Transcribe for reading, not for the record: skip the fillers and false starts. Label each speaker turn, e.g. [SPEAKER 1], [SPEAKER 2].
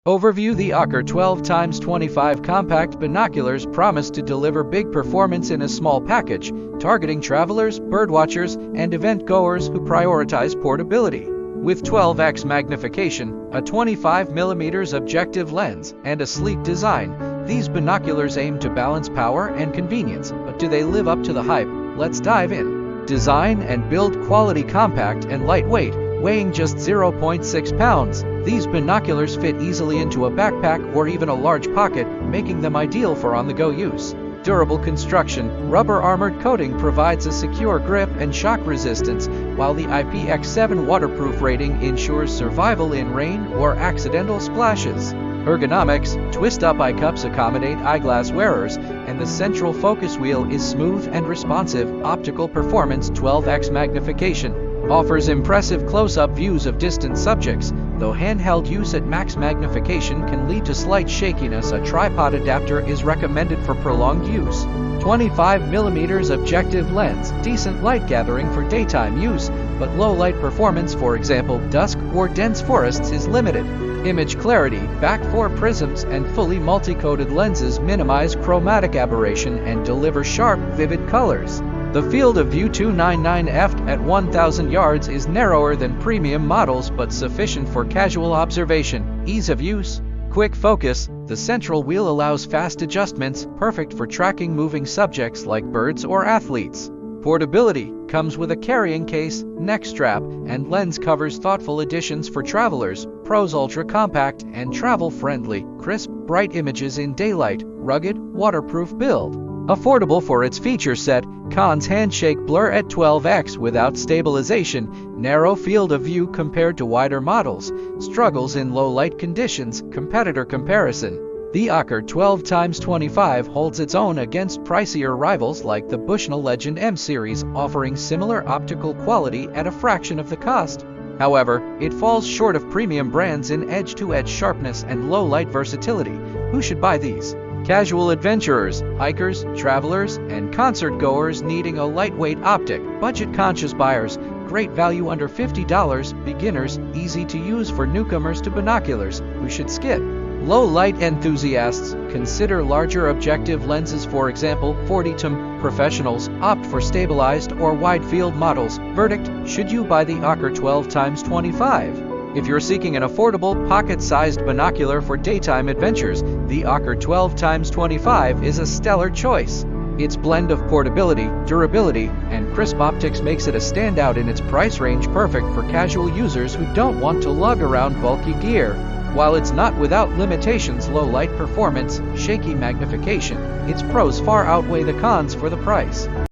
[SPEAKER 1] Overview: the Occer 12x25 compact binoculars promise to deliver big performance in a small package, targeting travelers, birdwatchers, and event-goers who prioritize portability. With 12x magnification, a 25mm objective lens, and a sleek design, these binoculars aim to balance power and convenience. But do they live up to the hype? Let's dive in. Design and build: quality, compact and lightweight, weighing just 0.6 pounds. These binoculars fit easily into a backpack or even a large pocket, making them ideal for on-the-go use. Durable construction: rubber armored coating provides a secure grip and shock resistance, while the IPX7 waterproof rating ensures survival in rain or accidental splashes. Ergonomics: twist-up eye cups accommodate eyeglass wearers, and the central focus wheel is smooth and responsive. Optical performance: 12x magnification offers impressive close-up views of distant subjects, though handheld use at max magnification can lead to slight shakiness. A tripod adapter is recommended for prolonged use. 25mm objective lens: decent light gathering for daytime use, but low light performance, for example dusk or dense forests, is limited. Image clarity: back 4 prisms and fully multi-coated lenses minimize chromatic aberration and deliver sharp, vivid colors. The field of view 299f at 1,000 yards is narrower than premium models but sufficient for casual observation. Ease of use: quick focus. The central wheel allows fast adjustments, perfect for tracking moving subjects like birds or athletes. Portability: comes with a carrying case, neck strap, and lens covers. Thoughtful additions for travelers. Pros: ultra compact and travel friendly, crisp, bright images in daylight, rugged, waterproof build. Affordable for its feature set. Cons: handshake blur at 12x without stabilization, narrow field of view compared to wider models, struggles in low light conditions. Competitor comparison: the Occer 12x25 holds its own against pricier rivals like the Bushnell Legend M series, offering similar optical quality at a fraction of the cost. However, it falls short of premium brands in edge-to-edge sharpness and low-light versatility. Who should buy these? Casual adventurers, hikers, travelers, and concert-goers needing a lightweight optic. Budget-conscious buyers: great value under $50. Beginners: easy to use for newcomers to binoculars who should skip. Low-light enthusiasts: consider larger objective lenses, for example 40mm. Professionals: opt for stabilized or wide-field models. Verdict: should you buy the Occer 12x25? If you're seeking an affordable, pocket-sized binocular for daytime adventures, the Occer 12x25 is a stellar choice. Its blend of portability, durability, and crisp optics makes it a standout in its price range, perfect for casual users who don't want to lug around bulky gear. While it's not without limitations: low light performance, shaky magnification, its pros far outweigh the cons for the price.